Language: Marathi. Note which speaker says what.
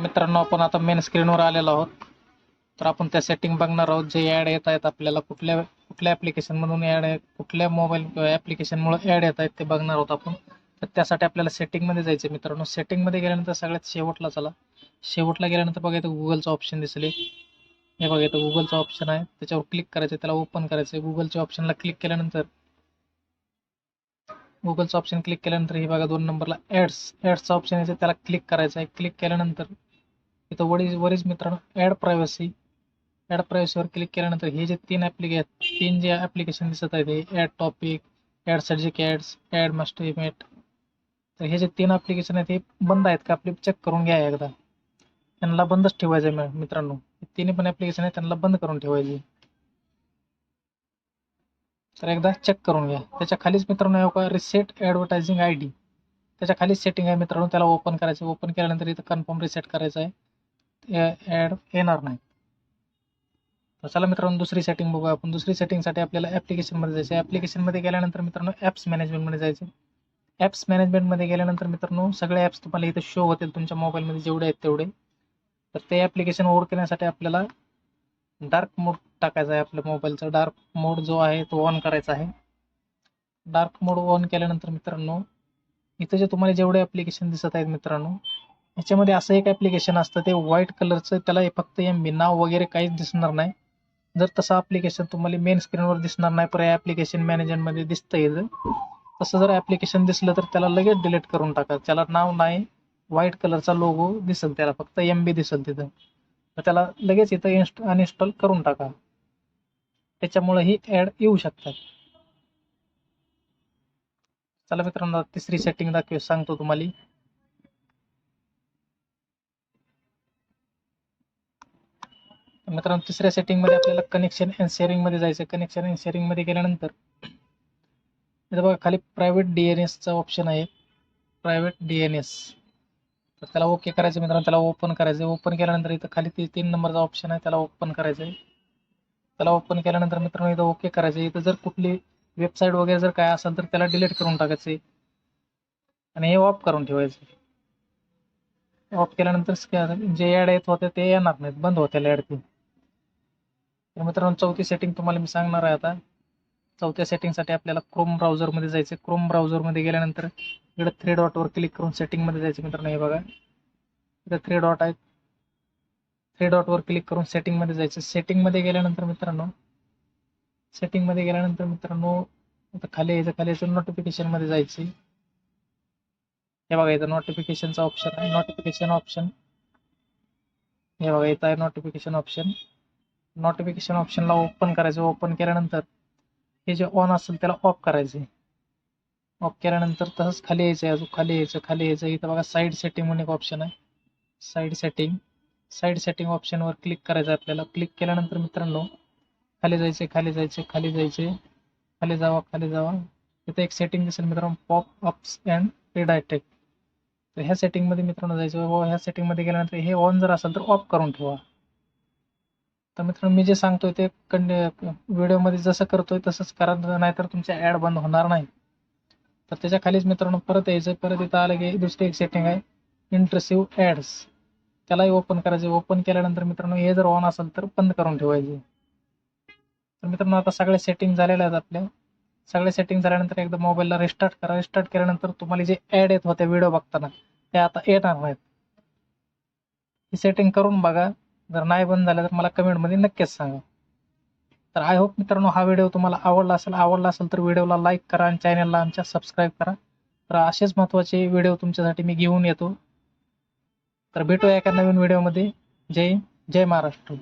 Speaker 1: मित्रांनो, आपण आता मेन स्क्रीनवर आलेलो आहोत. तर आपण त्या सेटिंग बघणार आहोत जे ॲड येत आहेत आपल्याला कुठल्या कुठल्या ॲप्लिकेशनमधून ॲड आहे, कुठल्या मोबाईल किंवा ॲप्लिकेशनमुळे ॲड येत आहेत ते बघणार आहोत आपण. तर त्यासाठी आपल्याला सेटिंगमध्ये जायचं आहे मित्रांनो. सेटिंगमध्ये गेल्यानंतर सगळ्यात शेवटला चला. शेवटला गेल्यानंतर बघा इथं गुगलचं ऑप्शन दिसले. हे बघा इथं गुगलचं ऑप्शन आहे, त्याच्यावर क्लिक करायचं, त्याला ओपन करायचं. गुगलच्या ऑप्शनला क्लिक केल्यानंतर गुगलचं ऑप्शन क्लिक केल्यानंतर हे बघा 2 नंबरला ॲड्सचा ऑप्शन आहे, त्याला क्लिक करायचं आहे. क्लिक केल्यानंतर इथं वरीच मित्रांनो ॲड प्रायव्हसीवर क्लिक केल्यानंतर हे जे तीन जे ॲप्लिकेशन दिसत आहेत, हे add topic, add subject adds, add master इमेट. तर हे जे 3 ॲप्लिकेशन आहेत हे बंद आहेत का आपले चेक करून घ्या एकदा. त्यांना बंदच ठेवायचं आहे मित्रांनो. तिन्ही पण ॲप्लिकेशन आहेत त्यांना बंद करून ठेवायचे. तर एकदा चेक करून घ्या. त्याच्या खालीच मित्रांनो का रिसेट ॲडव्हर्टायझिंग ID, त्याच्या खालीच सेटिंग आहे मित्रांनो. त्याला ओपन करायचं. ओपन केल्यानंतर इथं कन्फर्म रिसेट करायचं आहे, ॲड येणार नाही. तर चला मित्रांनो दुसरी सेटिंग बघूया आपण. दुसरी सेटिंगसाठी आपल्याला ॲप्लिकेशनमध्ये जायचं. ॲप्लिकेशनमध्ये गेल्यानंतर मित्रांनो ॲप्स मॅनेजमेंटमध्ये जायचं. ॲप्स मॅनेजमेंटमध्ये गेल्यानंतर मित्रांनो सगळे ॲप्स तुम्हाला इथं शो होतील तुमच्या मोबाईलमध्ये जेवढे आहेत तेवढे. तर ते ॲप्लिकेशन ओव्हर करण्यासाठी आपल्याला डार्क मोड टाकायचा आहे. आपल्या मोबाईलचा डार्क मोड जो आहे तो ऑन करायचा आहे. डार्क मोड ऑन केल्यानंतर मित्रांनो इथं जे तुम्हाला जेवढे ॲप्लिकेशन दिसत आहेत मित्रांनो, ह्याच्यामध्ये असं एक ॲप्लिकेशन असतं ते व्हाईट कलरचं, त्याला फक्त MB नाव वगैरे काहीच दिसणार नाही. जर तसं ॲप्लिकेशन तुम्हाला मेन स्क्रीनवर दिसणार नाही, पण ॲप्लिकेशन मॅनेजरमध्ये दिसतं येतं. तसं जर ॲप्लिकेशन दिसलं तर त्याला लगेच डिलीट करून टाका. त्याला नाव नाही, व्हाईट कलरचा लोगो दिसेल, त्याला फक्त MB दिसेल तिथं. तर त्याला लगेच इथं अनइन्स्टॉल करून टाका. त्याच्यामुळे ही ॲड येऊ शकतात. चला मित्रांनो तिसरी सेटिंग सांगतो तुम्हाला. मित्रांनो तिसऱ्या सेटिंगमध्ये आपल्याला कनेक्शन अँड शेअरिंगमध्ये जायचं. कनेक्शन अँड शेअरिंगमध्ये गेल्यानंतर इथं बघा खाली प्रायव्हेट DNSचा ऑप्शन आहे, प्रायव्हेट DNS. तर त्याला ओके करायचं मित्रांनो. त्याला ओपन करायचं. ओपन केल्यानंतर इथं खाली 3 नंबरचा ऑप्शन आहे, त्याला ओपन करायचं आहे. त्याला ओपन केल्यानंतर मित्रांनो इथं ओके करायचं. इथं जर कुठली वेबसाईट वगैरे जर काय असेल तर त्याला डिलीट करून टाकायचं आहे आणि हे ऑफ करून ठेवायचं. ऑफ केल्यानंतर जे ॲड येत होते ते येणार नाहीत, बंद होतील ॲड ते. तर मित्रांनो चौथी सेटिंग तुम्हाला मी सांगणार आहे आता. चौथ्या सेटिंगसाठी आपल्याला क्रोम ब्राउझरमध्ये जायचं. क्रोम ब्राउझरमध्ये गेल्यानंतर इकडे 3 डॉटवर क्लिक करून सेटिंगमध्ये जायचं मित्रांनो. हे बघा इथं 3 डॉट आहेत, 3 डॉटवर क्लिक करून सेटिंगमध्ये जायचं. सेटिंगमध्ये गेल्यानंतर मित्रांनो आता खाली यायचं नोटिफिकेशनमध्ये जायचं. हे बघा इथं नोटिफिकेशनचा ऑप्शन आहे, नोटिफिकेशन ऑप्शन. हे बघा इथं आहे नोटिफिकेशन ऑप्शन. नोटिफिकेशन ऑप्शनला ओपन करायचं. ओपन केल्यानंतर हे जे ऑन असेल त्याला ऑफ करायचे. ऑफ केल्यानंतर तसंच खाली यायचं, अजून खाली यायचं. इथं बघा साईड सेटिंग म्हणून एक ऑप्शन आहे, साईड सेटिंग ऑप्शनवर क्लिक करायचं आपल्याला. क्लिक केल्यानंतर मित्रांनो खाली जावा. इथं एक सेटिंग दिसेल मित्रांनो, पॉप अप्स अँड रिडायरेक्ट. तर ह्या सेटिंगमध्ये मित्रांनो जायचं. ह्या सेटिंगमध्ये गेल्यानंतर हे ऑन जर असेल तर ऑफ करून ठेवा. तर मित्रांनो मी जे सांगतोय ते व्हिडिओमध्ये जसं करतोय तसंच करा, नाहीतर तुमच्या ॲड बंद होणार नाही. तर त्याच्या खालीच मित्रांनो परत यायचं. परत इथं आलं की दुसरी एक सेटिंग आहे, इंट्रुसिव्ह ॲड्स. त्यालाही ओपन करायचं. ओपन केल्यानंतर मित्रांनो हे जर ऑन असेल तर बंद करून ठेवायचे. तर मित्रांनो आता सगळ्या सेटिंग झालेल्या आहेत आपल्या. सगळे सेटिंग झाल्यानंतर एकदा मोबाईलला रिस्टार्ट करा. रिस्टार्ट केल्यानंतर तुम्हाला जे ॲड येत होत्या व्हिडिओ बघताना ते आता येणार नाहीत. ही सेटिंग करून बघा. जर नाही बंद झालं तर मला कमेंटमध्ये नक्कीच सांगा. तर आय होप मित्रांनो हा व्हिडिओ तुम्हाला आवडला असेल तर व्हिडिओला लाईक करा आणि चॅनलला आमच्या सबस्क्राईब करा. तर असेच महत्त्वाचे व्हिडिओ तुमच्यासाठी मी घेऊन येतो. तर भेटूया एका नवीन व्हिडिओमध्ये. जय महाराष्ट्र.